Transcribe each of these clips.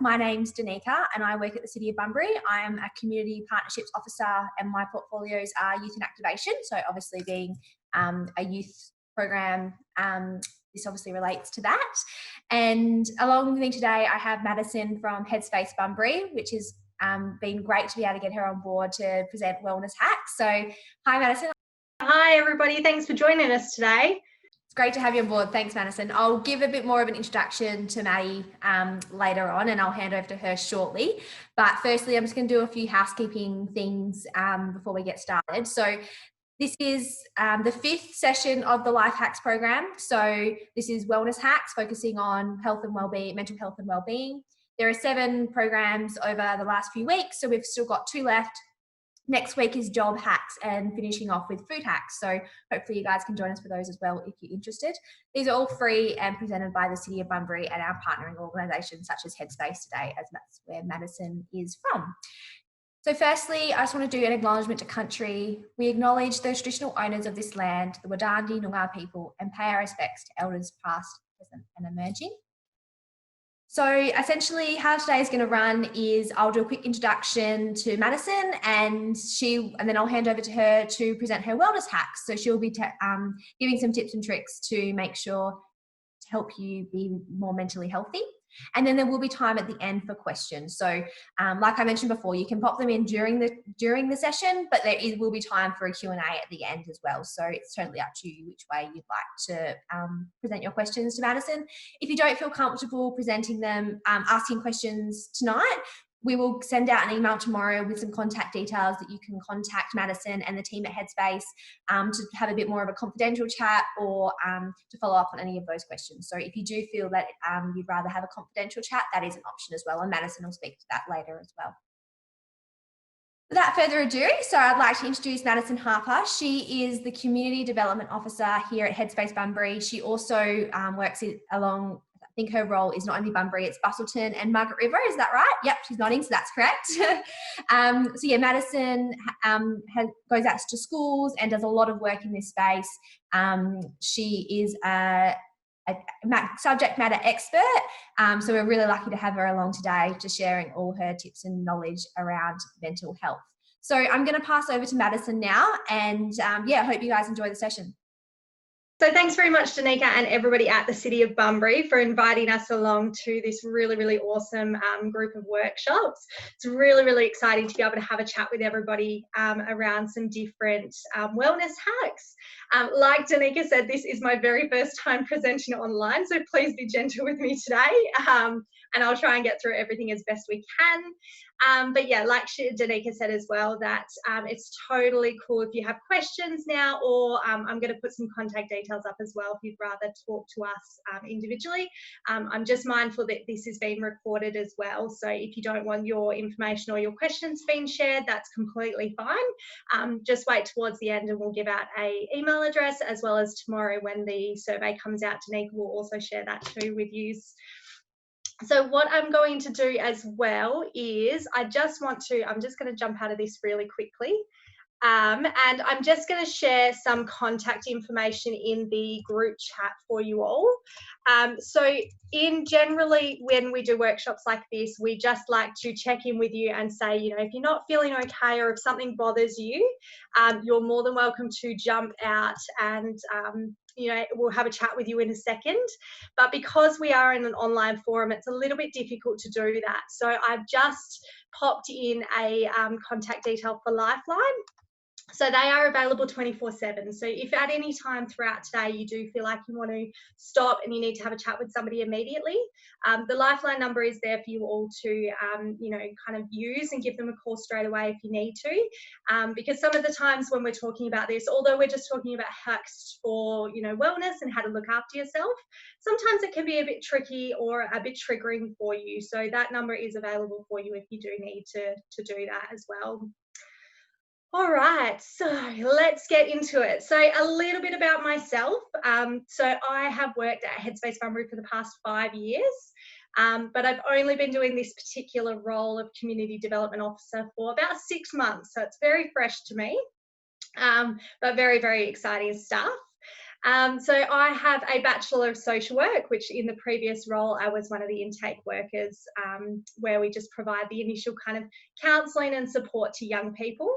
My name's Danica and I work at the City of Bunbury. I am a Community Partnerships Officer and my portfolios are youth and activation. So obviously being a youth program, this obviously relates to that. And along with me today, I have Madison from Headspace Bunbury, which has been great to be able to get her on board to present wellness hacks. So hi, Madison. Hi, everybody. Thanks for joining us today. It's great to have you on board. Thanks, Madison. I'll give a bit more of an introduction to Maddie later on and I'll hand over to her shortly. But firstly, I'm just going to do a few housekeeping things before we get started. So this is the 5th session of the Life Hacks program. So this is wellness hacks focusing on health and well-being, mental health and well-being. There are 7 programs over the last few weeks, so we've still got 2 left. Next week is job hacks and finishing off with food hacks. So hopefully you guys can join us for those as well if you're interested. These are all free and presented by the City of Bunbury and our partnering organisations such as Headspace today, as that's where Madison is from. So firstly, I just want to do an acknowledgement to country. We acknowledge the traditional owners of this land, the Wadandi Noongar people, and pay our respects to elders past, present and emerging. So essentially how today is going to run is I'll do a quick introduction to Madison and then I'll hand over to her to present her wellness hacks. So she'll be giving some tips and tricks to make sure to help you be more mentally healthy. And then there will be time at the end for questions. So like I mentioned before, you can pop them in during the session, but there will be time for a Q&A at the end as well. So it's totally up to you which way you'd like to present your questions to Madison. If you don't feel comfortable presenting them, asking questions tonight, we will send out an email tomorrow with some contact details that you can contact Madison and the team at Headspace to have a bit more of a confidential chat or to follow up on any of those questions. So if you do feel that you'd rather have a confidential chat, that is an option as well. And Madison will speak to that later as well. Without further ado, so I'd like to introduce Madison Harper. She is the Community Development Officer here at Headspace Bunbury. She also works along, I think her role is not only Bunbury, it's Bustleton and Margaret River. Is that right? Yep, she's nodding, so that's correct. So yeah, Madison goes out to schools and does a lot of work in this space. She is a subject matter expert. So we're really lucky to have her along today, just sharing all her tips and knowledge around mental health. So I'm going to pass over to Madison now and yeah, I hope you guys enjoy the session. So thanks very much, Danica, and everybody at the City of Bunbury for inviting us along to this really, really awesome group of workshops. It's really, really exciting to be able to have a chat with everybody around some different wellness hacks. Like Danica said, this is my very first time presenting online, so please be gentle with me today, and I'll try and get through everything as best we can. But yeah, like Danica said as well, that it's totally cool if you have questions now, or I'm going to put some contact details up as well if you'd rather talk to us individually. I'm just mindful that this is being recorded as well, so if you don't want your information or your questions being shared, that's completely fine. Just wait towards the end and we'll give out a email address, as well as tomorrow when the survey comes out, Danica will also share that too with you. So what I'm going to do as well is I'm just going to jump out of this really quickly. And I'm just going to share some contact information in the group chat for you all. So generally when we do workshops like this, we just like to check in with you and say, you know, if you're not feeling okay or if something bothers you, you're more than welcome to jump out and you know, we'll have a chat with you in a second. But because we are in an online forum, it's a little bit difficult to do that. So I've just popped in a contact detail for Lifeline. So they are available 24/7. So if at any time throughout today you do feel like you want to stop and you need to have a chat with somebody immediately, the Lifeline number is there for you all to, you know, kind of use and give them a call straight away if you need to. Because some of the times when we're talking about this, although we're just talking about hacks for, you know, wellness and how to look after yourself, sometimes it can be a bit tricky or a bit triggering for you. So that number is available for you if you do need to do that as well. All right, so let's get into it. So a little bit about myself. So I have worked at Headspace Bunbury for the past 5 years, but I've only been doing this particular role of Community Development Officer for about 6 months. So it's very fresh to me, but very, very exciting stuff. So I have a Bachelor of Social Work, which in the previous role, I was one of the intake workers, where we just provide the initial kind of counselling and support to young people.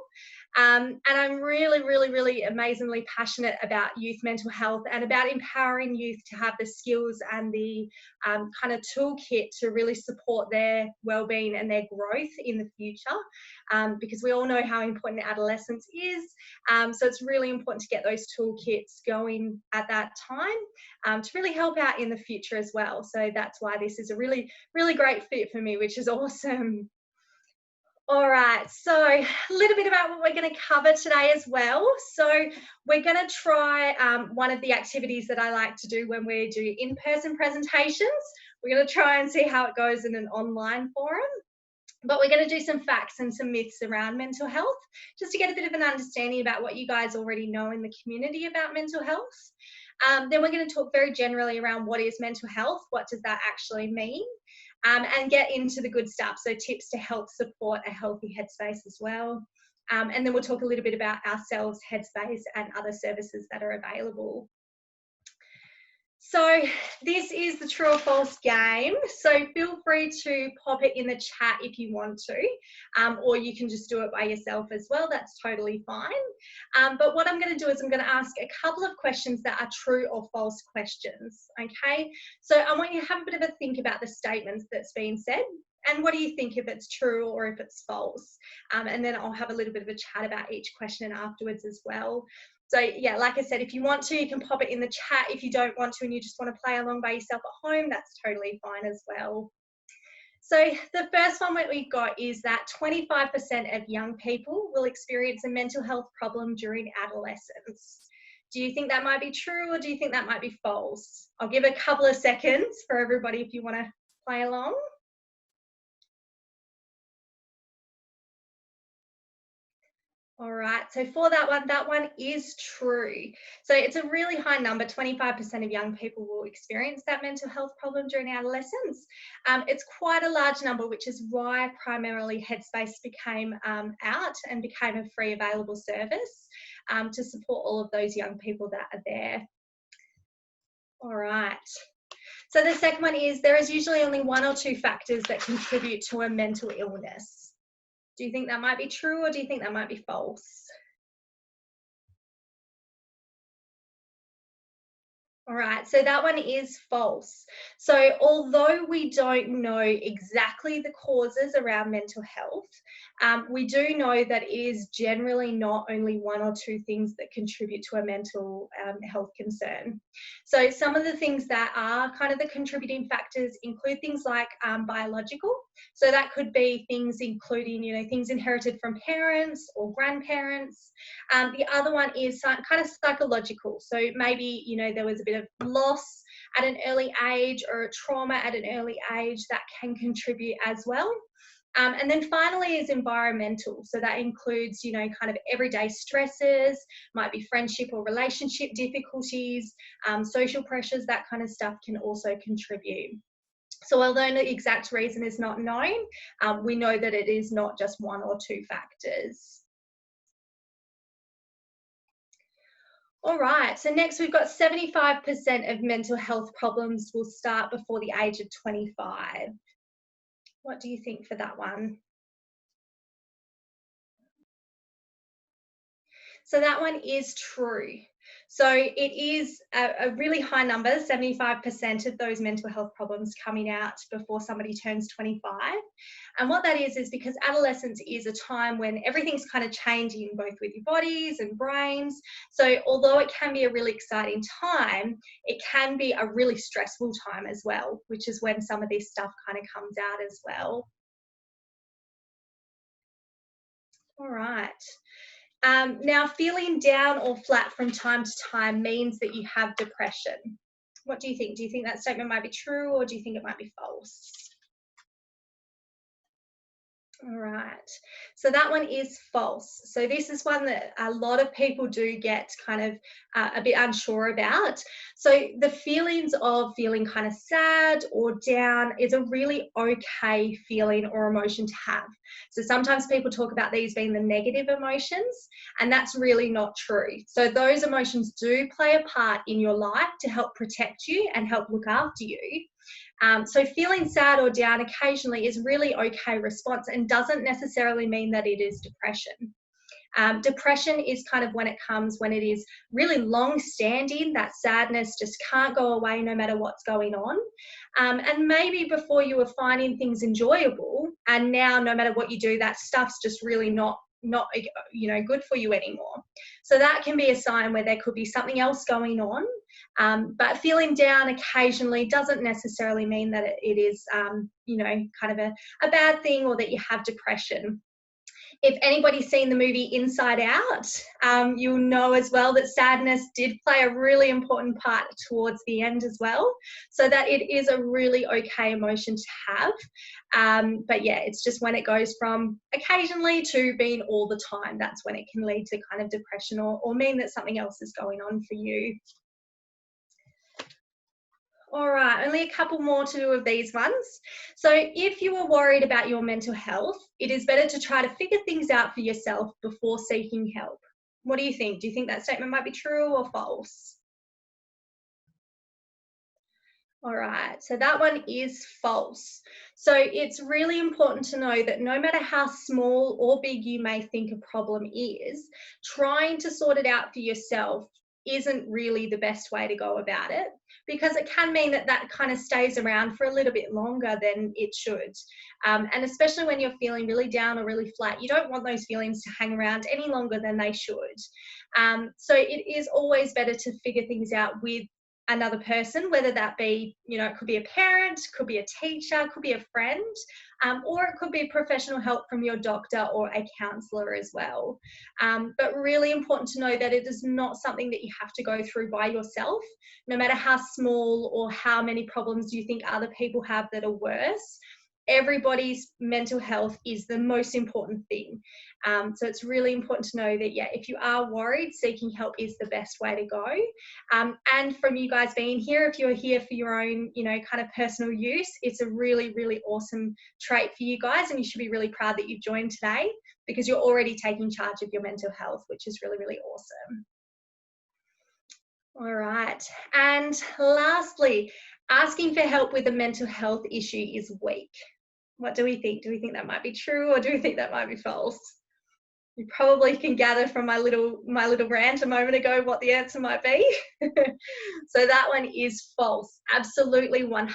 And I'm really, really, really amazingly passionate about youth mental health and about empowering youth to have the skills and the kind of toolkit to really support their well-being and their growth in the future, because we all know how important adolescence is. So it's really important to get those toolkits going at that time, to really help out in the future as well. So that's why this is a really, really great fit for me, which is awesome. All right, so a little bit about what we're going to cover today as well. So we're going to try one of the activities that I like to do when we do in-person presentations. We're going to try and see how it goes in an online forum. But we're going to do some facts and some myths around mental health, just to get a bit of an understanding about what you guys already know in the community about mental health. Then we're going to talk very generally around what is mental health, what does that actually mean, and get into the good stuff, so tips to help support a healthy headspace as well. And then we'll talk a little bit about ourselves, Headspace, and other services that are available. So this is the true or false game. So feel free to pop it in the chat if you want to, or you can just do it by yourself as well. That's totally fine. But what I'm going to do is I'm going to ask a couple of questions that are true or false questions. Okay. So I want you to have a bit of a think about the statements that's been said. And what do you think, if it's true or if it's false? And then I'll have a little bit of a chat about each question afterwards as well. So yeah, like I said, if you want to, you can pop it in the chat. If you don't want to and you just want to play along by yourself at home, that's totally fine as well. So the first one that we've got is that 25% of young people will experience a mental health problem during adolescence. Do you think that might be true, or do you think that might be false? I'll give a couple of seconds for everybody if you want to play along. All right, so for that one is true. So it's a really high number. 25% of young people will experience that mental health problem during adolescence. It's quite a large number, which is why primarily Headspace became out and became a free available service to support all of those young people that are there. All right. So the second one is, there is usually only one or two factors that contribute to a mental illness. Do you think that might be true, or do you think that might be false? All right, so that one is false. So although we don't know exactly the causes around mental health, we do know that it is generally not only one or two things that contribute to a mental health concern. So some of the things that are kind of the contributing factors include things like biological. So that could be things including, you know, things inherited from parents or grandparents. The other one is kind of psychological. So maybe, you know, there was a bit of loss at an early age or a trauma at an early age that can contribute as well. And then finally is environmental. So that includes, you know, kind of everyday stresses, might be friendship or relationship difficulties, social pressures, that kind of stuff can also contribute. So although the exact reason is not known, we know that it is not just one or two factors. All right, so next we've got 75% of mental health problems will start before the age of 25. What do you think for that one? So that one is true. So it is a really high number, 75% of those mental health problems coming out before somebody turns 25. And what that is because adolescence is a time when everything's kind of changing, both with your bodies and brains. So although it can be a really exciting time, it can be a really stressful time as well, which is when some of this stuff kind of comes out as well. All right. Now, feeling down or flat from time to time means that you have depression. What do you think? Do you think that statement might be true, or do you think it might be false? All right. So that one is false. So this is one that a lot of people do get kind of a bit unsure about. So the feelings of feeling kind of sad or down is a really okay feeling or emotion to have. So sometimes people talk about these being the negative emotions, and that's really not true. So those emotions do play a part in your life to help protect you and help look after you. So feeling sad or down occasionally is really okay response and doesn't necessarily mean that it is depression. Depression is kind of when it is really long standing, that sadness just can't go away no matter what's going on. And maybe before you were finding things enjoyable, and now no matter what you do, that stuff's just really not good for you anymore. So that can be a sign where there could be something else going on. But feeling down occasionally doesn't necessarily mean that it is kind of a bad thing, or that you have depression. If anybody's seen the movie Inside Out, you'll know as well that sadness did play a really important part towards the end as well. So that it is a really okay emotion to have. But yeah, it's just when it goes from occasionally to being all the time, that's when it can lead to kind of depression, or mean that something else is going on for you. All right, only a couple more to do of these ones. So if you are worried about your mental health, it is better to try to figure things out for yourself before seeking help. What do you think? Do you think that statement might be true or false? All right, so that one is false. So it's really important to know that no matter how small or big you may think a problem is, trying to sort it out for yourself isn't really the best way to go about it, because it can mean that kind of stays around for a little bit longer than it should. And especially when you're feeling really down or really flat, you don't want those feelings to hang around any longer than they should. So it is always better to figure things out with another person, whether that be, it could be a parent, could be a teacher, could be a friend, or it could be professional help from your doctor or a counsellor as well. But really important to know that it is not something that you have to go through by yourself, no matter how small or how many problems you think other people have that are worse. Everybody's mental health is the most important thing. So it's really important to know that, yeah, if you are worried, seeking help is the best way to go. And from you guys being here, if you're here for your own, kind of personal use, it's a really, really awesome trait for you guys. And you should be really proud that you've joined today, because you're already taking charge of your mental health, which is really, really awesome. All right. And lastly, asking for help with a mental health issue is weak. What do we think? Do we think that might be true, or do we think that might be false? You probably can gather from my little rant a moment ago what the answer might be. So that one is false. Absolutely 100%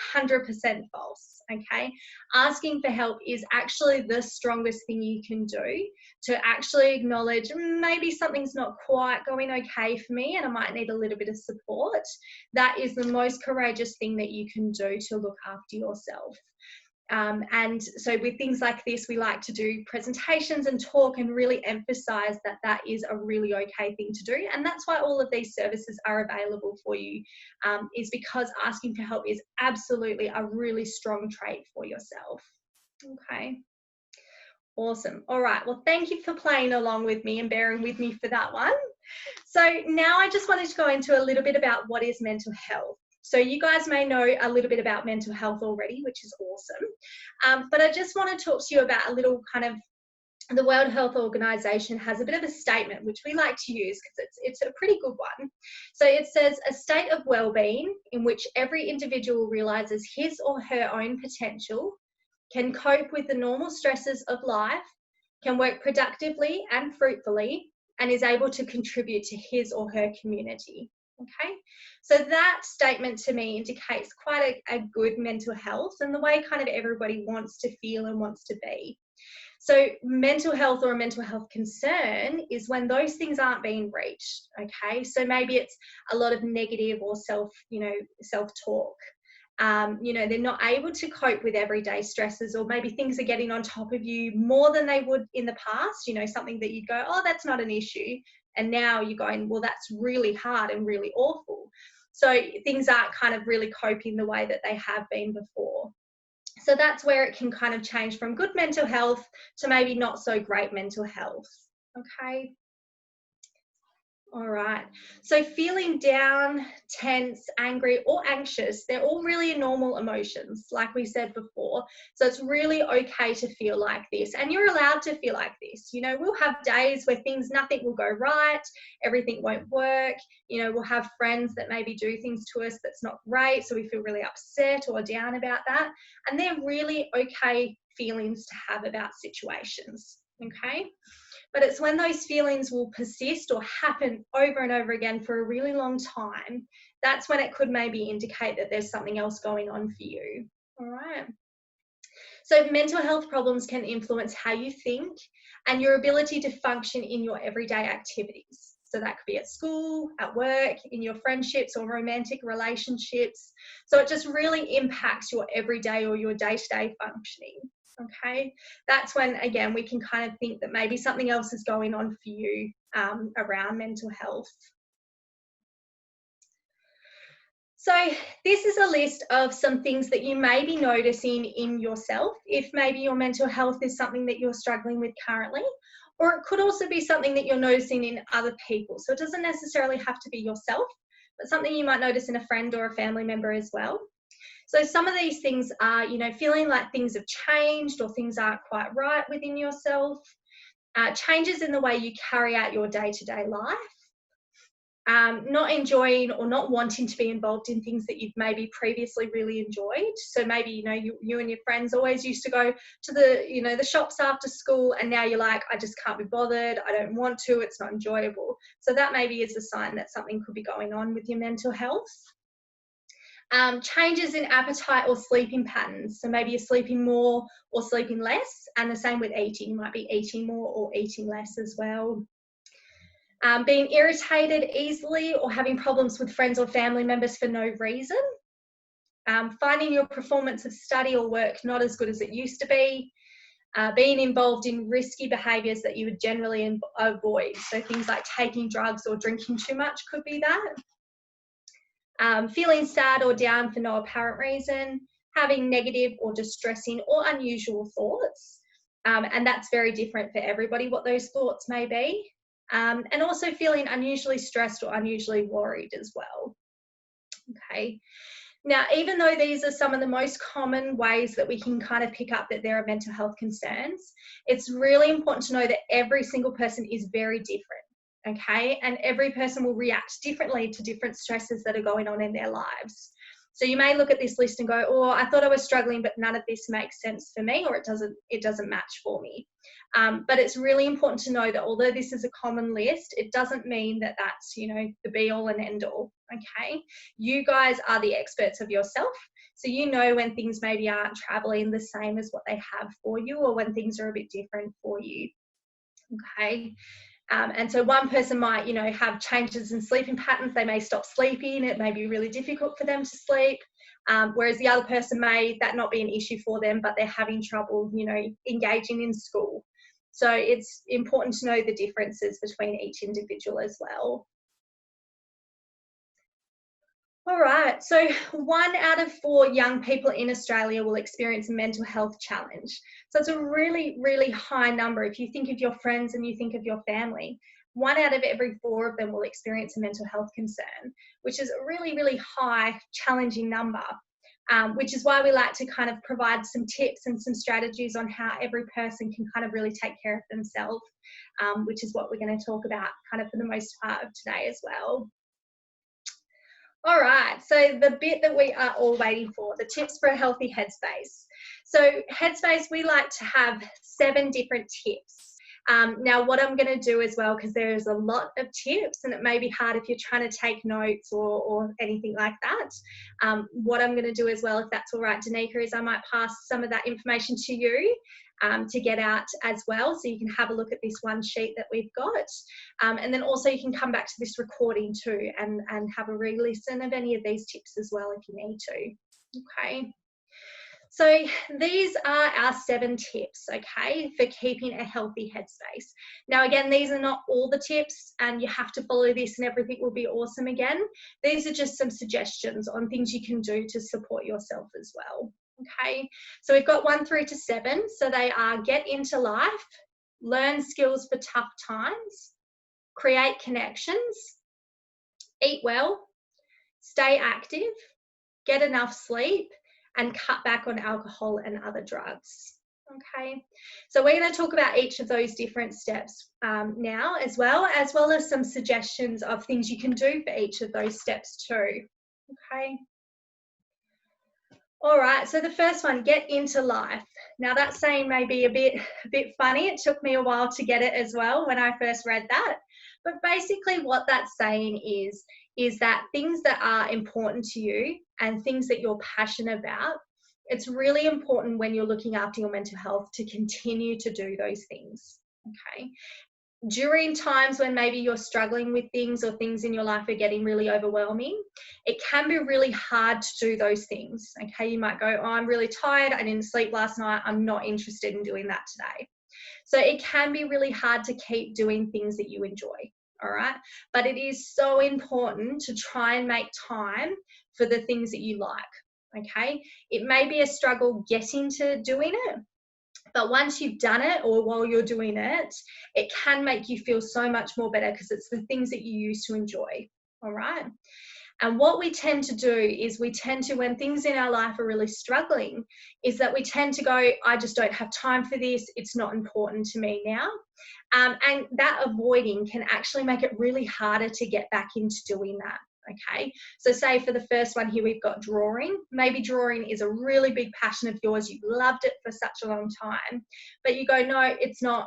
false. Okay. Asking for help is actually the strongest thing you can do to actually acknowledge maybe something's not quite going okay for me and I might need a little bit of support. That is the most courageous thing that you can do to look after yourself. And so with things like this, we like to do presentations and talk and really emphasize that that is a really okay thing to do. And that's why all of these services are available for you, is because asking for help is absolutely a really strong trait for yourself. Okay. Awesome. All right. Well, thank you for playing along with me and bearing with me for that one. So now I just wanted to go into a little bit about what is mental health. So you guys may know a little bit about mental health already, which is awesome. But I just want to talk to you about a little kind of, the World Health Organization has a bit of a statement which we like to use because it's a pretty good one. So it says, a state of well-being in which every individual realizes his or her own potential, can cope with the normal stresses of life, can work productively and fruitfully, and is able to contribute to his or her community. Okay, so that statement to me indicates quite a good mental health and the way kind of everybody wants to feel and wants to be. So mental health or a mental health concern is when those things aren't being reached. Okay, so maybe it's a lot of negative or self-talk. They're not able to cope with everyday stresses, or maybe things are getting on top of you more than they would in the past, something that you'd go, oh, that's not an issue. And now you're going, well, that's really hard and really awful. So things aren't kind of really coping the way that they have been before. So that's where it can kind of change from good mental health to maybe not so great mental health. Okay. All right. So feeling down, tense, angry, or anxious, they're all really normal emotions, like we said before. So it's really okay to feel like this. And you're allowed to feel like this. You know, we'll have days where nothing will go right, everything won't work. You know, we'll have friends that maybe do things to us that's not great. So we feel really upset or down about that. And they're really okay feelings to have about situations. Okay. But it's when those feelings will persist or happen over and over again for a really long time, that's when it could maybe indicate that there's something else going on for you. All right. So mental health problems can influence how you think and your ability to function in your everyday activities. So that could be at school, at work, in your friendships or romantic relationships. So it just really impacts your everyday or your day-to-day functioning. Okay, that's when, again, we can kind of think that maybe something else is going on for you around mental health. So this is a list of some things that you may be noticing in yourself, if maybe your mental health is something that you're struggling with currently, or it could also be something that you're noticing in other people. So it doesn't necessarily have to be yourself, but something you might notice in a friend or a family member as well. So some of these things are, you know, feeling like things have changed or things aren't quite right within yourself, changes in the way you carry out your day-to-day life, not enjoying or not wanting to be involved in things that you've maybe previously really enjoyed. So maybe, you know, you and your friends always used to go to the, you know, the shops after school, and now you're like, I just can't be bothered, I don't want to, it's not enjoyable. So that maybe is a sign that something could be going on with your mental health. Changes in appetite or sleeping patterns. So maybe you're sleeping more or sleeping less, and the same with eating. You might be eating more or eating less as well. Being irritated easily or having problems with friends or family members for no reason. Finding your performance of study or work not as good as it used to be. Being involved in risky behaviours that you would generally avoid. So things like taking drugs or drinking too much could be that. Feeling sad or down for no apparent reason, having negative or distressing or unusual thoughts, and that's very different for everybody what those thoughts may be, and also feeling unusually stressed or unusually worried as well. Okay. Now, even though these are some of the most common ways that we can kind of pick up that there are mental health concerns, it's really important to know that every single person is very different. Okay, and every person will react differently to different stresses that are going on in their lives. So you may look at this list and go, oh, I thought I was struggling, but none of this makes sense for me, or it doesn't match for me. But it's really important to know that although this is a common list, it doesn't mean that that's, you know, the be all and end all. Okay, you guys are the experts of yourself. So you know when things maybe aren't traveling the same as what they have for you, or when things are a bit different for you. Okay. And so one person might, you know, have changes in sleeping patterns. They may stop sleeping. It may be really difficult for them to sleep. Whereas the other person may that not be an issue for them, but they're having trouble, you know, engaging in school. So it's important to know the differences between each individual as well. All right, so 1 out of 4 young people in Australia will experience a mental health challenge. So it's a really, really high number. If you think of your friends and you think of your family, 1 out of every 4 of them will experience a mental health concern, which is a really, really high, challenging number, which is why we like to kind of provide some tips and some strategies on how every person can kind of really take care of themselves, which is what we're going to talk about kind of for the most part of today as well. All right, so the bit that we are all waiting for, the tips for a healthy headspace. So headspace, we like to have 7 different tips. Now what I'm going to do as well, because there is a lot of tips and it may be hard if you're trying to take notes or anything like that. What I'm going to do as well, if that's all right, Danica, is I might pass some of that information to you to get out as well, so you can have a look at this one sheet that we've got, and then also you can come back to this recording too and have a re-listen of any of these tips as well if you need to. Okay, so these are our 7 tips, okay, for keeping a healthy headspace. Now again, these are not all the tips and you have to follow this and everything will be awesome again. These are just some suggestions on things you can do to support yourself as well. Okay, so we've got 1 through to 7. So they are get into life, learn skills for tough times, create connections, eat well, stay active, get enough sleep, and cut back on alcohol and other drugs. Okay, so we're going to talk about each of those different steps now, as well as some suggestions of things you can do for each of those steps too. Okay. All right, so the first one, get into life. Now that saying may be a bit funny. It took me a while to get it as well when I first read that. But basically what that's saying is that things that are important to you and things that you're passionate about, it's really important when you're looking after your mental health to continue to do those things, okay? During times when maybe you're struggling with things or things in your life are getting really overwhelming, it can be really hard to do those things, okay? You might go, oh, I'm really tired, I didn't sleep last night, I'm not interested in doing that today. So it can be really hard to keep doing things that you enjoy, all right? But it is so important to try and make time for the things that you like, okay? It may be a struggle getting to doing it, but once you've done it or while you're doing it, it can make you feel so much more better because it's the things that you used to enjoy, all right? And what we tend to do is when things in our life are really struggling, is that we tend to go, I just don't have time for this. It's not important to me now. And that avoiding can actually make it really harder to get back into doing that. Okay, so say for the first one here, we've got drawing. Maybe drawing is a really big passion of yours. You've loved it for such a long time, but you go, no, it's not,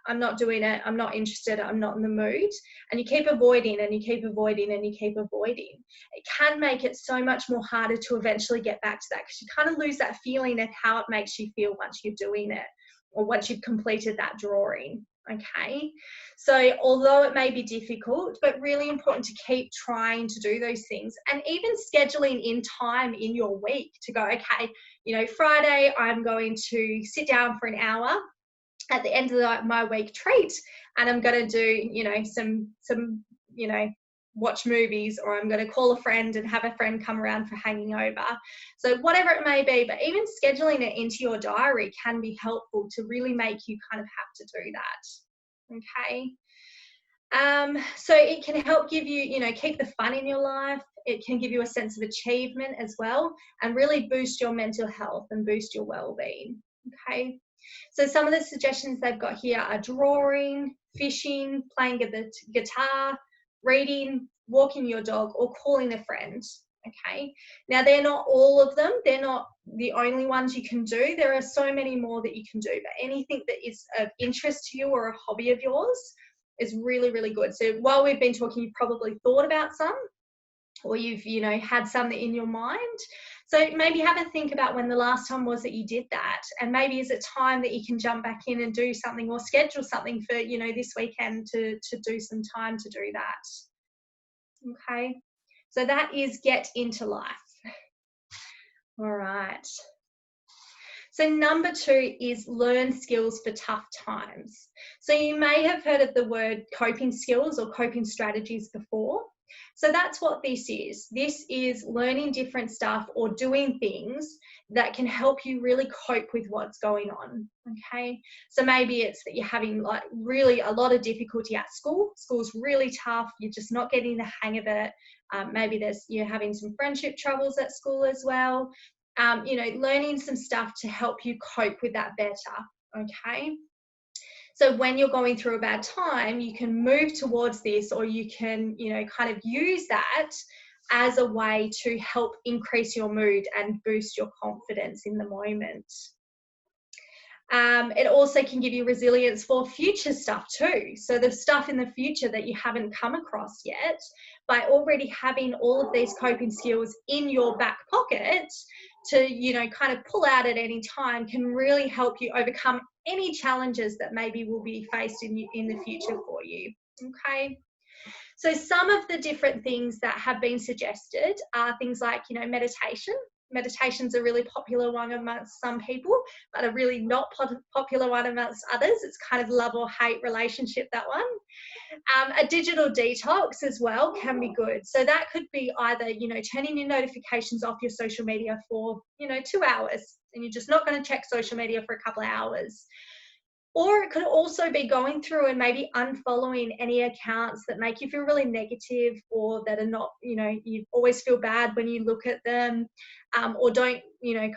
I'm not doing it. I'm not interested. I'm not in the mood. And you keep avoiding and you keep avoiding and you keep avoiding. It can make it so much more harder to eventually get back to that because you kind of lose that feeling of how it makes you feel once you're doing it or once you've completed that drawing. Okay, so although it may be difficult, but really important to keep trying to do those things and even scheduling in time in your week to go, okay, you know, Friday, I'm going to sit down for an hour at the end of my week treat and I'm going to do, you know, some, you know, watch movies, or I'm going to call a friend and have a friend come around for hanging over. So whatever it may be, but even scheduling it into your diary can be helpful to really make you kind of have to do that. Okay. So it can help give you, you know, keep the fun in your life. It can give you a sense of achievement as well and really boost your mental health and boost your well-being. Okay. So some of the suggestions they've got here are drawing, fishing, playing the guitar, reading, walking your dog, or calling a friend. Okay, now they're not all of them, they're not the only ones you can do. There are so many more that you can do, but anything that is of interest to you or a hobby of yours is really, really good. So while we've been talking, you've probably thought about some, or you've, you know, had some in your mind. So maybe have a think about when the last time was that you did that, and maybe is it time that you can jump back in and do something or schedule something for, you know, this weekend to do some time to do that. Okay, so that is get into life. All right. So number 2 is learn skills for tough times. So you may have heard of the word coping skills or coping strategies before. So that's what this is. This is learning different stuff or doing things that can help you really cope with what's going on, okay? So maybe it's that you're having like really a lot of difficulty at school. School's really tough. You're just not getting the hang of it. Maybe you're having some friendship troubles at school as well. You know, learning some stuff to help you cope with that better, okay? So when you're going through a bad time, you can move towards this, or you can, you know, kind of use that as a way to help increase your mood and boost your confidence in the moment. It also can give you resilience for future stuff too. So the stuff in the future that you haven't come across yet, by already having all of these coping skills in your back pocket to, you know, kind of pull out at any time, can really help you overcome any challenges that maybe will be faced in the future for you. Okay. So some of the different things that have been suggested are things like, you know, meditation. Meditation's a really popular one amongst some people, but a really not popular one amongst others. It's kind of love or hate relationship, that one. A digital detox as well can be good. So that could be either, turning your notifications off your social media for, 2 hours, and you're just not going to check social media for a couple of hours. Or it could also be going through and maybe unfollowing any accounts that make you feel really negative, or that are not, you always feel bad when you look at them, or don't,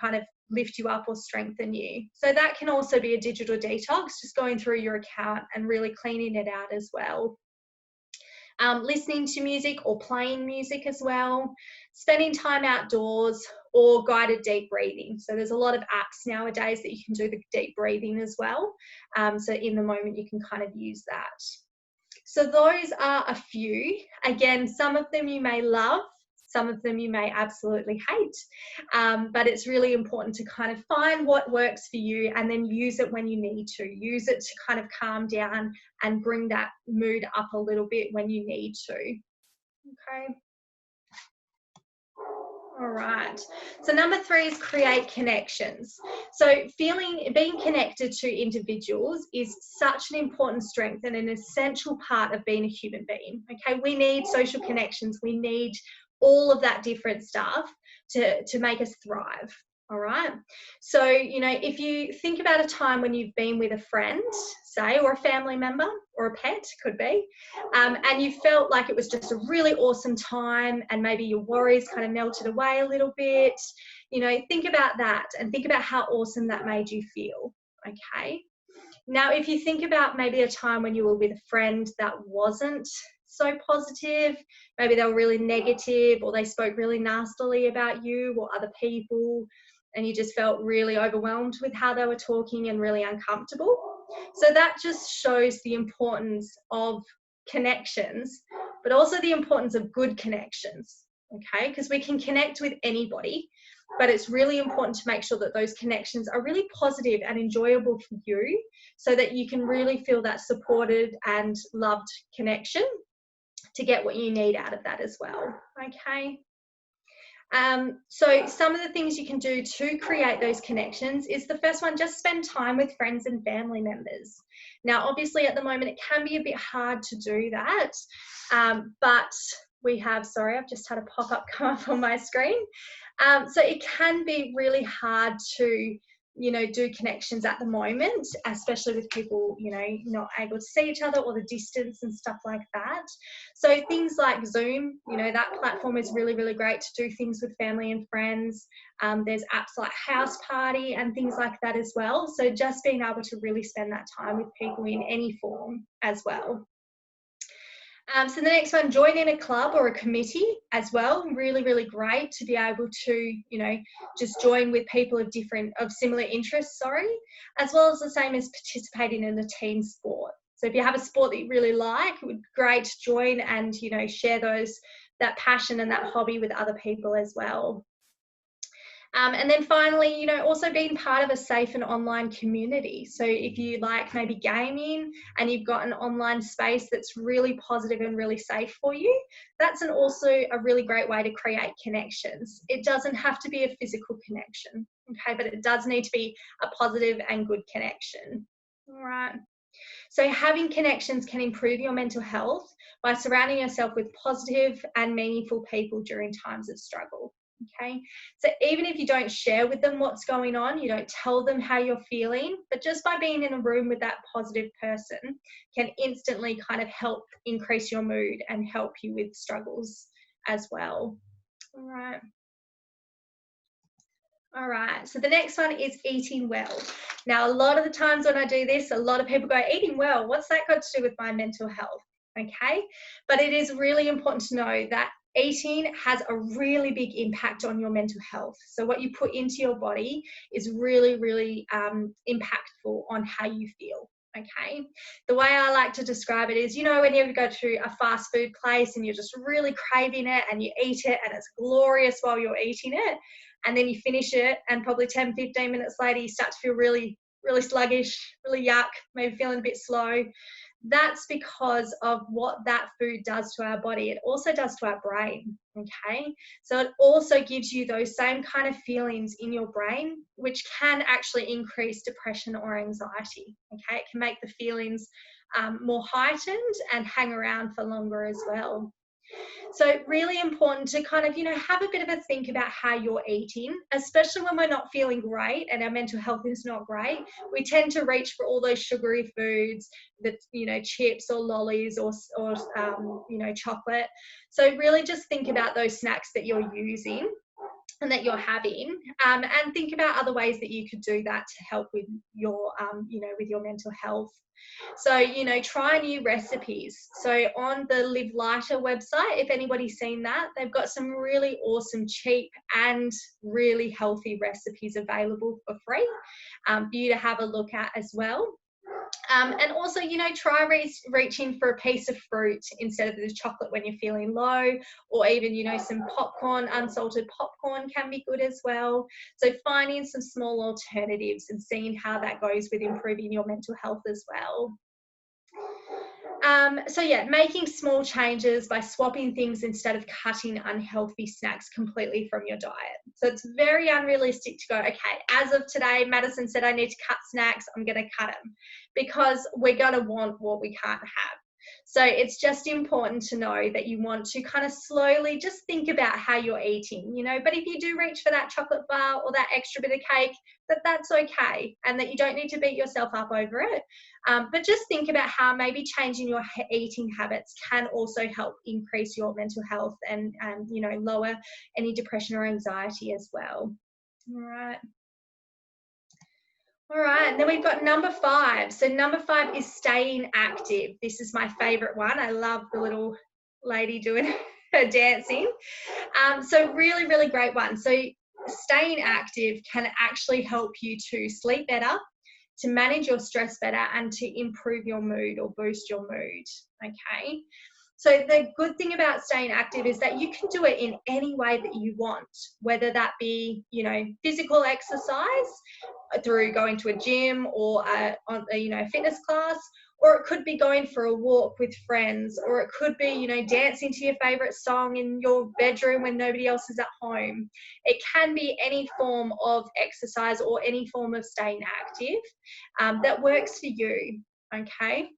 kind of lift you up or strengthen you. So that can also be a digital detox, just going through your account and really cleaning it out as well. Listening to music or playing music as well, spending time outdoors, or guided deep breathing. So there's a lot of apps nowadays that you can do the deep breathing as well. So in the moment you can kind of use that. So those are a few. Again, some of them you may love, some of them you may absolutely hate, but it's really important to kind of find what works for you and then use it when you need to. Use it to kind of calm down and bring that mood up a little bit when you need to. Okay. All right. So number 3 is create connections. So being connected to individuals is such an important strength and an essential part of being a human being. Okay. We need social connections. We need all of that different stuff to make us thrive. All right. So, if you think about a time when you've been with a friend, say, or a family member or a pet, could be, and you felt like it was just a really awesome time, and maybe your worries kind of melted away a little bit, think about that and think about how awesome that made you feel. Okay. Now, if you think about maybe a time when you were with a friend that wasn't so positive, maybe they were really negative, or they spoke really nastily about you or other people, and you just felt really overwhelmed with how they were talking and really uncomfortable. So that just shows the importance of connections, but also the importance of good connections, okay? Because we can connect with anybody, but it's really important to make sure that those connections are really positive and enjoyable for you, so that you can really feel that supported and loved connection to get what you need out of that as well, okay? So some of the things you can do to create those connections is, the first one, just spend time with friends and family members. Now, obviously at the moment it can be a bit hard to do that, but we have, sorry, I've just had a pop-up come up on my screen. So it can be really hard to do connections at the moment, especially with people, not able to see each other, or the distance and stuff like that. So things like Zoom, that platform is really, really great to do things with family and friends. There's apps like House Party and things like that as well. So just being able to really spend that time with people in any form as well. So the next one, join in a club or a committee as well. Really, really great to be able to, just join with people of similar interests, as well as the same as participating in a team sport. So if you have a sport that you really like, it would be great to join and, share that passion and that hobby with other people as well. And then finally, also being part of a safe and online community. So if you like maybe gaming and you've got an online space that's really positive and really safe for you, that's also a really great way to create connections. It doesn't have to be a physical connection, okay, but it does need to be a positive and good connection. All right. So having connections can improve your mental health by surrounding yourself with positive and meaningful people during times of struggle. Okay, so even if you don't share with them what's going on, you don't tell them how you're feeling, but just by being in a room with that positive person can instantly kind of help increase your mood and help you with struggles as well. All right, so the next one is eating well. Now, a lot of the times when I do this, a lot of people go, eating well, what's that got to do with my mental health? Okay, but it is really important to know that eating has a really big impact on your mental health. So what you put into your body is really, really impactful on how you feel. Okay, the way I like to describe it is, when you ever go to a fast food place and you're just really craving it and you eat it and it's glorious while you're eating it, and then you finish it and probably 10, 15 minutes later you start to feel really, really sluggish, really yuck, maybe feeling a bit slow. That's because of what that food does to our body. It also does to our brain. Okay, so it also gives you those same kind of feelings in your brain, which can actually increase depression or anxiety. Okay, it can make the feelings more heightened and hang around for longer as well. So really important to kind of, have a bit of a think about how you're eating, especially when we're not feeling great and our mental health is not great. We tend to reach for all those sugary foods, that, chips or lollies or chocolate. So really just think about those snacks that you're using and that you're having, and think about other ways that you could do that to help with your, with your mental health. So, try new recipes. So on the Live Lighter website, if anybody's seen that, they've got some really awesome, cheap and really healthy recipes available for free for you to have a look at as well. And also, try reaching for a piece of fruit instead of the chocolate when you're feeling low, or even, some popcorn, unsalted popcorn can be good as well. So finding some small alternatives and seeing how that goes with improving your mental health as well. So yeah, making small changes by swapping things instead of cutting unhealthy snacks completely from your diet. So it's very unrealistic to go, okay, as of today, Madison said I need to cut snacks, I'm going to cut them, because we're going to want what we can't have. So it's just important to know that you want to kind of slowly just think about how you're eating, but if you do reach for that chocolate bar or that extra bit of cake, that's okay, and that you don't need to beat yourself up over it. But just think about how maybe changing your eating habits can also help increase your mental health and lower any depression or anxiety as well. All right, and then we've got number 5. So number 5 is staying active. This is my favorite one. I love the little lady doing her dancing. So really, really great one. So staying active can actually help you to sleep better, to manage your stress better, and to improve your mood or boost your mood. Okay. So the good thing about staying active is that you can do it in any way that you want, whether that be, physical exercise through going to a gym or a fitness class, or it could be going for a walk with friends, or it could be, dancing to your favorite song in your bedroom when nobody else is at home. It can be any form of exercise or any form of staying active that works for you. Okay.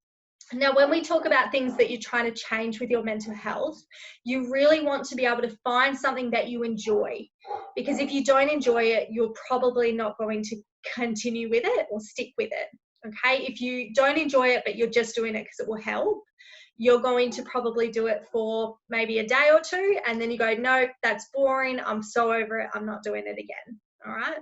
Now, when we talk about things that you're trying to change with your mental health, you really want to be able to find something that you enjoy, because if you don't enjoy it, you're probably not going to continue with it or stick with it. Okay, if you don't enjoy it, but you're just doing it because it will help, you're going to probably do it for maybe a day or two, and then you go, no, that's boring, I'm so over it, I'm not doing it again. All right.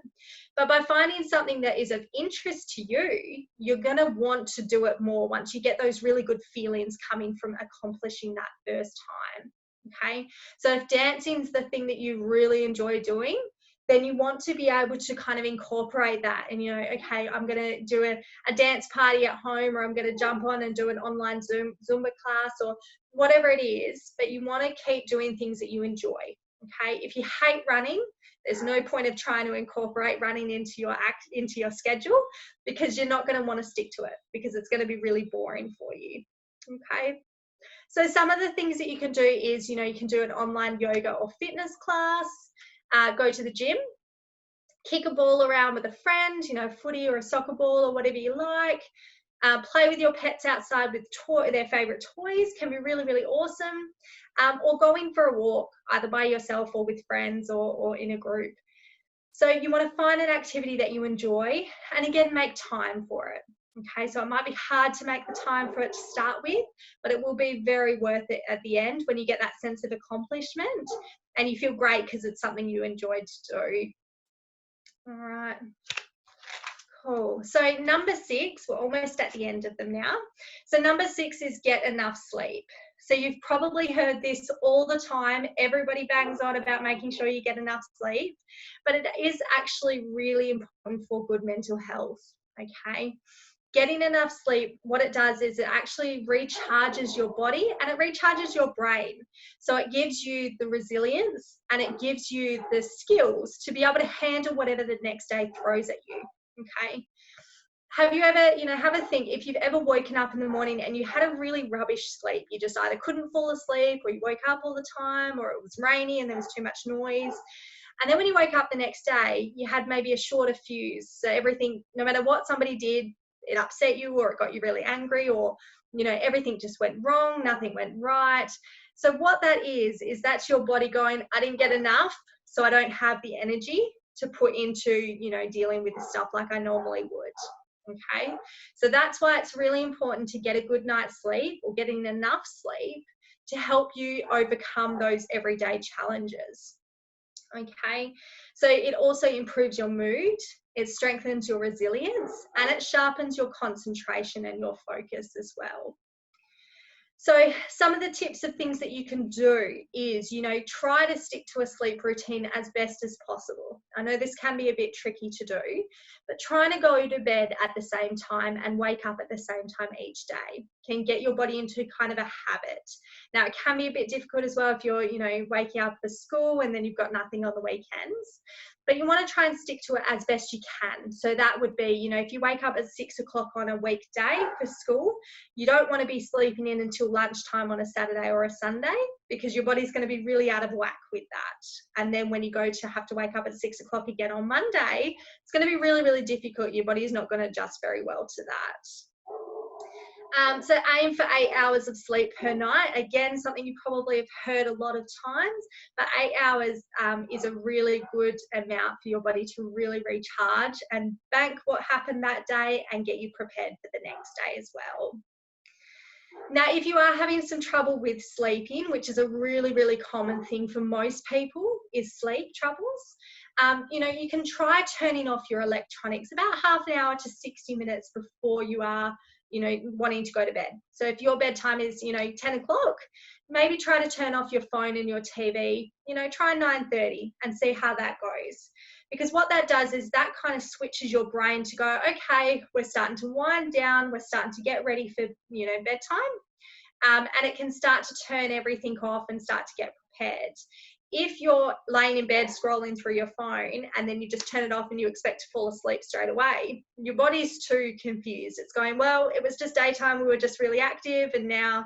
But by finding something that is of interest to you, you're going to want to do it more once you get those really good feelings coming from accomplishing that first time. Okay. So if dancing's the thing that you really enjoy doing, then you want to be able to kind of incorporate that and, okay, I'm going to do a dance party at home, or I'm going to jump on and do an online Zumba class or whatever it is, but you want to keep doing things that you enjoy. Okay. If you hate running, there's no point of trying to incorporate running into your schedule, because you're not going to want to stick to it, because it's going to be really boring for you. Okay. So some of the things that you can do is, you can do an online yoga or fitness class, go to the gym, kick a ball around with a friend, footy or a soccer ball or whatever you like. Play with your pets outside with their favorite toys can be really, really awesome. Or going for a walk, either by yourself or with friends or in a group. So you want to find an activity that you enjoy, and again, make time for it. Okay, so it might be hard to make the time for it to start with, but it will be very worth it at the end when you get that sense of accomplishment and you feel great because it's something you enjoyed to do. All right. Cool. So number 6, we're almost at the end of them now. So number 6 is get enough sleep. So you've probably heard this all the time. Everybody bangs on about making sure you get enough sleep, but it is actually really important for good mental health. Okay. Getting enough sleep, what it does is it actually recharges your body and it recharges your brain. So it gives you the resilience and it gives you the skills to be able to handle whatever the next day throws at you. Okay. have you ever, have a think, if you've ever woken up in the morning and you had a really rubbish sleep, you just either couldn't fall asleep, or you woke up all the time, or it was rainy and there was too much noise. And then when you woke up the next day, you had maybe a shorter fuse. So everything, no matter what somebody did, it upset you, or it got you really angry, or, everything just went wrong, nothing went right. So what that is that's your body going, I didn't get enough, so I don't have the energy to put into, dealing with the stuff like I normally would. Okay. So that's why it's really important to get a good night's sleep, or getting enough sleep, to help you overcome those everyday challenges. Okay. So it also improves your mood, it strengthens your resilience, and it sharpens your concentration and your focus as well. So some of the tips of things that you can do is, try to stick to a sleep routine as best as possible. I know this can be a bit tricky to do, but trying to go to bed at the same time and wake up at the same time each day can get your body into kind of a habit. Now, it can be a bit difficult as well if you're, waking up for school and then you've got nothing on the weekends. But you want to try and stick to it as best you can. So that would be, if you wake up at 6 o'clock on a weekday for school, you don't want to be sleeping in until lunchtime on a Saturday or a Sunday, because your body's going to be really out of whack with that. And then when you go to have to wake up at 6 o'clock again on Monday, it's going to be really, really difficult. Your body is not going to adjust very well to that. So aim for 8 hours of sleep per night. Again, something you probably have heard a lot of times, but 8 hours is a really good amount for your body to really recharge and bank what happened that day and get you prepared for the next day as well. Now, if you are having some trouble with sleeping, which is a really, really common thing for most people, is sleep troubles, you can try turning off your electronics about half an hour to 60 minutes before you are wanting to go to bed. So if your bedtime is, 10 o'clock, maybe try to turn off your phone and your TV, try 9:30 and see how that goes. Because what that does is that kind of switches your brain to go, okay, we're starting to wind down, we're starting to get ready for, bedtime. And it can start to turn everything off and start to get prepared. If you're laying in bed scrolling through your phone and then you just turn it off and you expect to fall asleep straight away, your body's too confused. It's going, well, it was just daytime, we were just really active, and now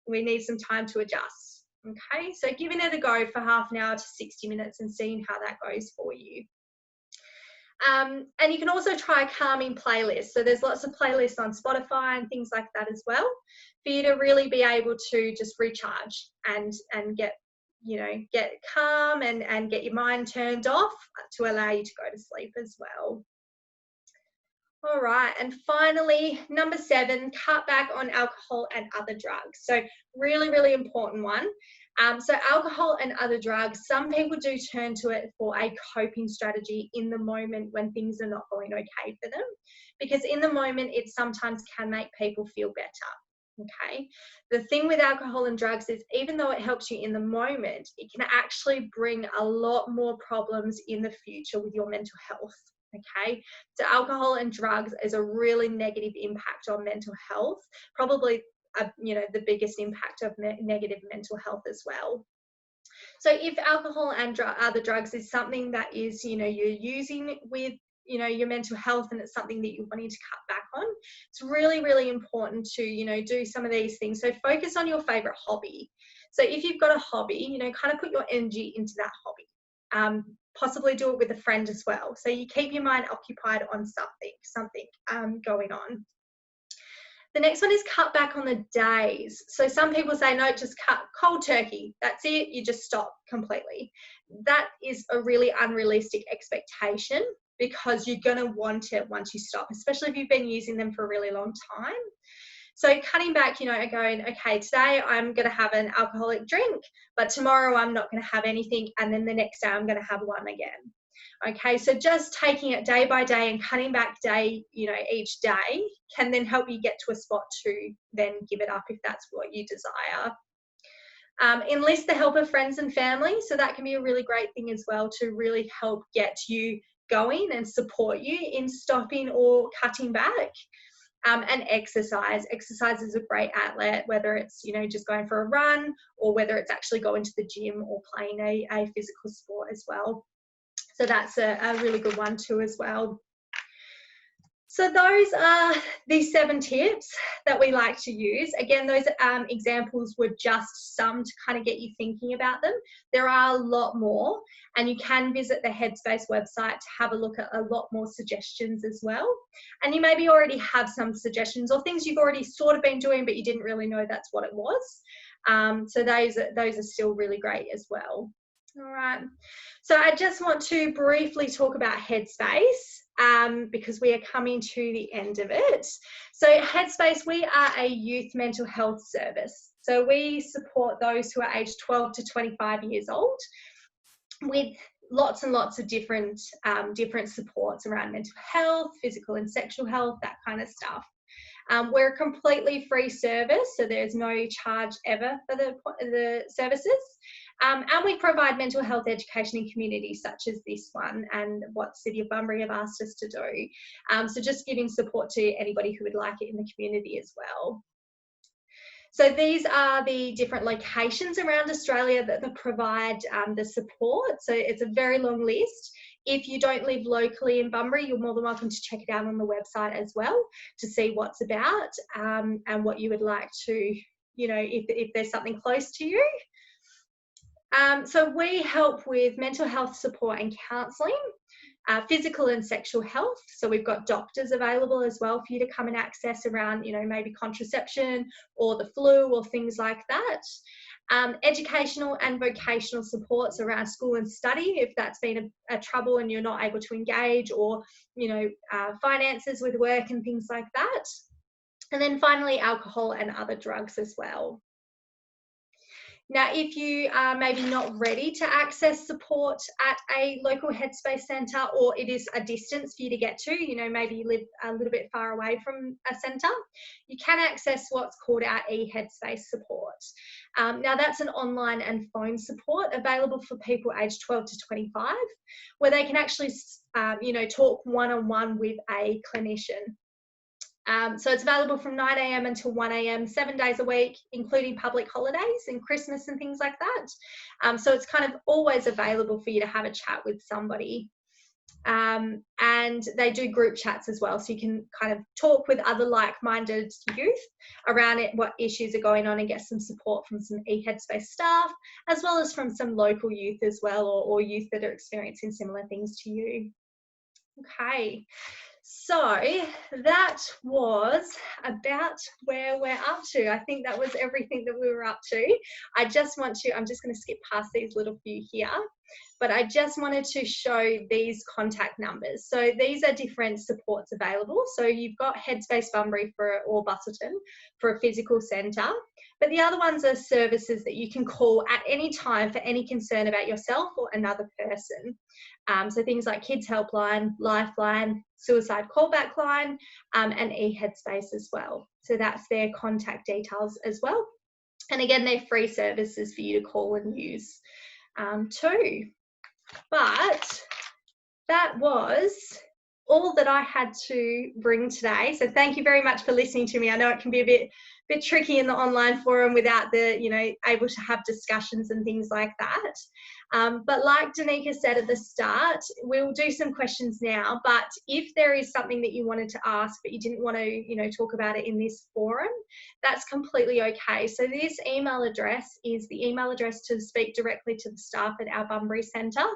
we need some time to adjust. Okay, so giving it a go for half an hour to 60 minutes and seeing how that goes for you. And you can also try a calming playlist. So there's lots of playlists on Spotify and things like that as well, for you to really be able to just recharge and get calm and get your mind turned off to allow you to go to sleep as well. All right, and finally, number 7, cut back on alcohol and other drugs. So really, really important one. So alcohol and other drugs, some people do turn to it for a coping strategy in the moment when things are not going okay for them, because in the moment it sometimes can make people feel better. Okay. The thing with alcohol and drugs is, even though it helps you in the moment, it can actually bring a lot more problems in the future with your mental health. Okay. So alcohol and drugs is a really negative impact on mental health, probably the biggest impact of negative mental health as well. So if alcohol and other drugs is something that is, you're using with your mental health, and it's something that you're wanting to cut back on, it's really, really important to, do some of these things. So focus on your favorite hobby. So if you've got a hobby, kind of put your energy into that hobby. Possibly do it with a friend as well. So you keep your mind occupied on something going on. The next one is cut back on the days. So some people say, no, just cut cold turkey. That's it. You just stop completely. That is a really unrealistic expectation, because you're going to want it once you stop, especially if you've been using them for a really long time. So cutting back, going, okay, today I'm going to have an alcoholic drink, but tomorrow I'm not going to have anything. And then the next day I'm going to have one again. Okay, so just taking it day by day and cutting back each day can then help you get to a spot to then give it up if that's what you desire. Enlist the help of friends and family. So that can be a really great thing as well, to really help get you going and support you in stopping or cutting back. And exercise. Exercise is a great outlet, whether it's, just going for a run, or whether it's actually going to the gym or playing a physical sport as well. So that's a really good one too as well. So those are the 7 tips that we like to use. Again, those examples were just some to kind of get you thinking about them. There are a lot more, and you can visit the Headspace website to have a look at a lot more suggestions as well. And you maybe already have some suggestions or things you've already sort of been doing, but you didn't really know that's what it was. So those are still really great as well. All right. So I just want to briefly talk about Headspace because we are coming to the end of it. So Headspace, we are a youth mental health service. So we support those who are aged 12 to 25 years old with lots and lots of different supports around mental health, physical and sexual health, that kind of stuff. We're a completely free service, so there's no charge ever for the services. And we provide mental health education in communities such as this one and what City of Bunbury have asked us to do. So just giving support to anybody who would like it in the community as well. So these are the different locations around Australia that provide the support. So it's a very long list. If you don't live locally in Bunbury, you're more than welcome to check it out on the website as well to see what's about and what you would like to, if there's something close to you. So we help with mental health support and counselling, physical and sexual health. So we've got doctors available as well for you to come and access around, maybe contraception or the flu or things like that. Educational and vocational supports around school and study, if that's been a trouble and you're not able to engage, or, finances with work and things like that. And then finally, alcohol and other drugs as well. Now, if you are maybe not ready to access support at a local Headspace centre, or it is a distance for you to get to, maybe you live a little bit far away from a centre, you can access what's called our eHeadspace support. Now, that's an online and phone support available for people aged 12 to 25, where they can actually, talk one-on-one with a clinician. So it's available from 9 a.m. until 1 a.m, 7 days a week, including public holidays and Christmas and things like that. So it's kind of always available for you to have a chat with somebody. And they do group chats as well, so you can kind of talk with other like-minded youth around it, what issues are going on, and get some support from some eHeadspace staff, as well as from some local youth as well, or youth that are experiencing similar things to you. Okay. So that was about where we're up to. I think that was everything that we were up to. I'm just going to skip past these little few here, but I just wanted to show these contact numbers. So these are different supports available. So you've got Headspace Bunbury or Busselton for a physical centre, but the other ones are services that you can call at any time for any concern about yourself or another person. So things like Kids Helpline, Lifeline, Suicide Callback Line, and eHeadspace as well. So that's their contact details as well. And again, they're free services for you to call and use too. But that was all that I had to bring today. So thank you very much for listening to me. I know it can be a bit tricky in the online forum without the, able to have discussions and things like that. But like Danica said at the start, we'll do some questions now, but if there is something that you wanted to ask, but you didn't want to, talk about it in this forum, that's completely okay. So this email address is the email address to speak directly to the staff at our Bunbury Centre.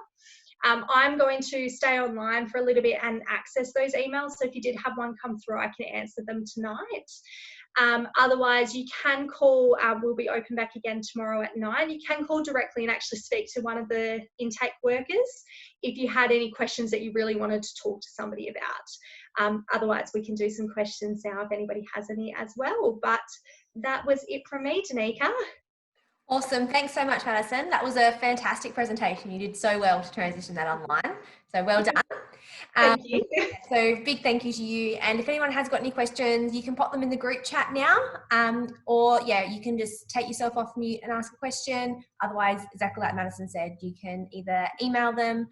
I'm going to stay online for a little bit and access those emails. So if you did have one come through, I can answer them tonight. Otherwise, you can call, we'll be open back again tomorrow at 9. You can call directly and actually speak to one of the intake workers if you had any questions that you really wanted to talk to somebody about. Otherwise, we can do some questions now if anybody has any as well. But that was it from me, Danica. Awesome. Thanks so much, Madison. That was a fantastic presentation. You did so well to transition that online. So well done. Thank you. So big thank you to you. And if anyone has got any questions, you can pop them in the group chat now. Or you can just take yourself off mute and ask a question. Otherwise, exactly like Madison said, you can either email them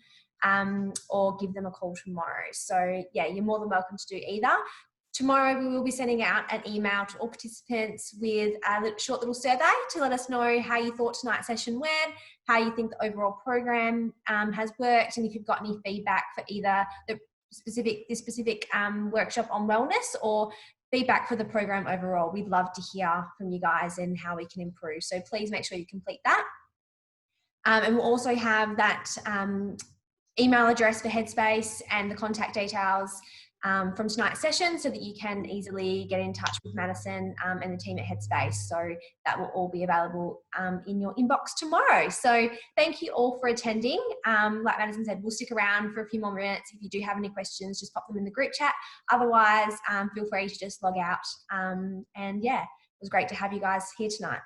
or give them a call tomorrow. So you're more than welcome to do either. Tomorrow, we will be sending out an email to all participants with a short little survey to let us know how you thought tonight's session went, how you think the overall program has worked, and if you've got any feedback for either the this specific workshop on wellness, or feedback for the program overall. We'd love to hear from you guys and how we can improve. So please make sure you complete that. And we'll also have that email address for Headspace and the contact details from tonight's session, so that you can easily get in touch with Madison and the team at Headspace. So that will all be available in your inbox tomorrow. So thank you all for attending. Like Madison said, we'll stick around for a few more minutes. If you do have any questions, just pop them in the group chat. Otherwise, feel free to just log out. And yeah, it was great to have you guys here tonight.